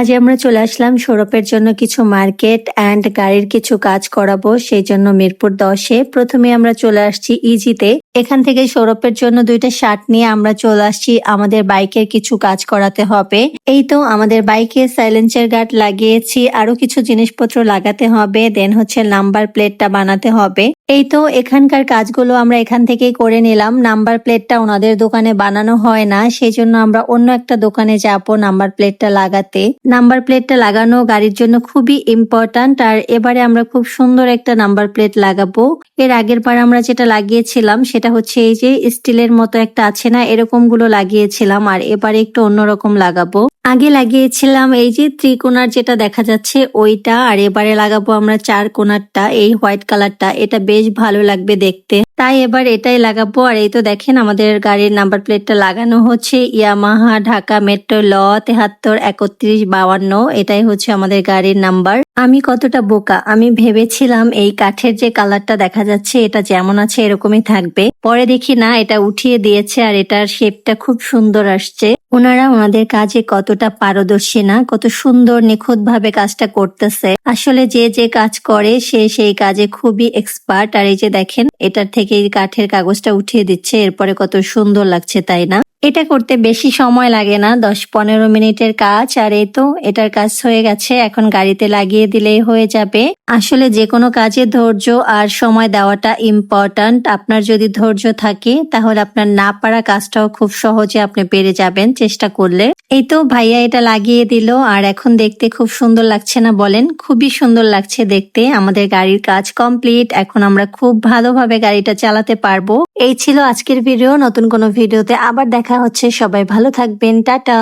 আজ আমরা চলে আসলাম সৌরভের জন্য কিছু মার্কেট অ্যান্ড গাড়ির কিছু কাজ করাবো, সেই জন্য মিরপুর 10-এ প্রথমে আমরা চলে আসছি ইজিতে। এখান থেকে সৌরভের জন্য 2টা শার্ট নিয়ে আমরা চলে আসছি আমাদের বাইকের কিছু কাজ করাতে হবে। এই তো আমাদের বাইকে সাইলেন্সার গার্ড লাগিয়েছি, আরো কিছু জিনিসপত্র লাগাতে হবে, দেন হচ্ছে নাম্বার প্লেটটা বানাতে হবে। এই তো এখানকার কাজগুলো আমরা এখান থেকেই করে নিলাম। নাম্বার প্লেটটা ওনাদের দোকানে বানানো হয় না, সেই জন্য আমরা অন্য একটা দোকানে যাবো নাম্বার প্লেটটা লাগাতে। নাম্বার প্লেটটা লাগানো গাড়ির জন্য খুবই ইম্পর্ট্যান্ট, আর এবারে আমরা খুব সুন্দর একটা নাম্বার প্লেট লাগাবো। এর আগের বার আমরা যেটা লাগিয়েছিলাম সেটা হচ্ছে এই যে স্টিলের মতো একটা আছে না, এরকম গুলো লাগিয়েছিলাম, আর এবারে একটু অন্যরকম লাগাবো। আগে লাগিয়েছিলাম এই যে ত্রিকোণার যেটা দেখা যাচ্ছে ওইটা, আর এবারে লাগাবো আমরা 4 কোণারটা, এই হোয়াইট কালারটা। এটা বেশ ভালো লাগবে দেখতে, তাই এবার এটাই লাগাবো। আর এই তো দেখেন আমাদের গাড়ির নাম্বার প্লেটটা লাগানো হচ্ছে ইয়ামাহা ঢাকা মেট্রো ল 733152। এটাই হচ্ছে আমাদের গাড়ির নাম্বার। আমি কতটা বোকা, আমি ভেবেছিলাম এই কাঠের যে কালারটা দেখা যাচ্ছে এটা যেমন আছে এরকমই থাকবে, পরে দেখি না এটা উঠিয়ে দিয়েছে, আর এটার শেপটা খুব সুন্দর আসছে। ওনারা ওনাদের কাজে কতটা পারদর্শী না, কত সুন্দর নিখুঁত ভাবে কাজটা করতেছে। আসলে যে যে কাজ করে সে সেই কাজে খুবই এক্সপার্ট। আর এই যে দেখেন এটার থেকে কাঠের কাগজটা উঠিয়ে দিচ্ছে, এরপরে কত সুন্দর লাগছে তাই না? এটা করতে বেশি সময় লাগে না, 10-15 মিনিটের কাজ। আর এই তো এটার কাজ হয়ে গেছে, এখন গাড়িতে লাগিয়ে দিলেই হয়ে যাবে। আসলে যে কোনো কাজে ধৈর্য আর সময় দেওয়াটা ইম্পর্ট্যান্ট। আপনার যদি ধৈর্য থাকে তাহলে আপনার না পারা কাজটাও খুব সহজে আপনি পেরে যাবেন চেষ্টা করলে। এই তো ভাইয়া এটা লাগিয়ে দিল, আর এখন দেখতে খুব সুন্দর লাগছে না বলেন? খুবই সুন্দর লাগছে দেখতে। আমাদের গাড়ির কাজ কমপ্লিট, এখন আমরা খুব ভালোভাবে গাড়িটা চালাতে পারবো। এই ছিল আজকের ভিডিও। নতুন কোনো ভিডিওতে আবার দেখা হচ্ছে, সবাই ভালো থাকবেন, টাটা।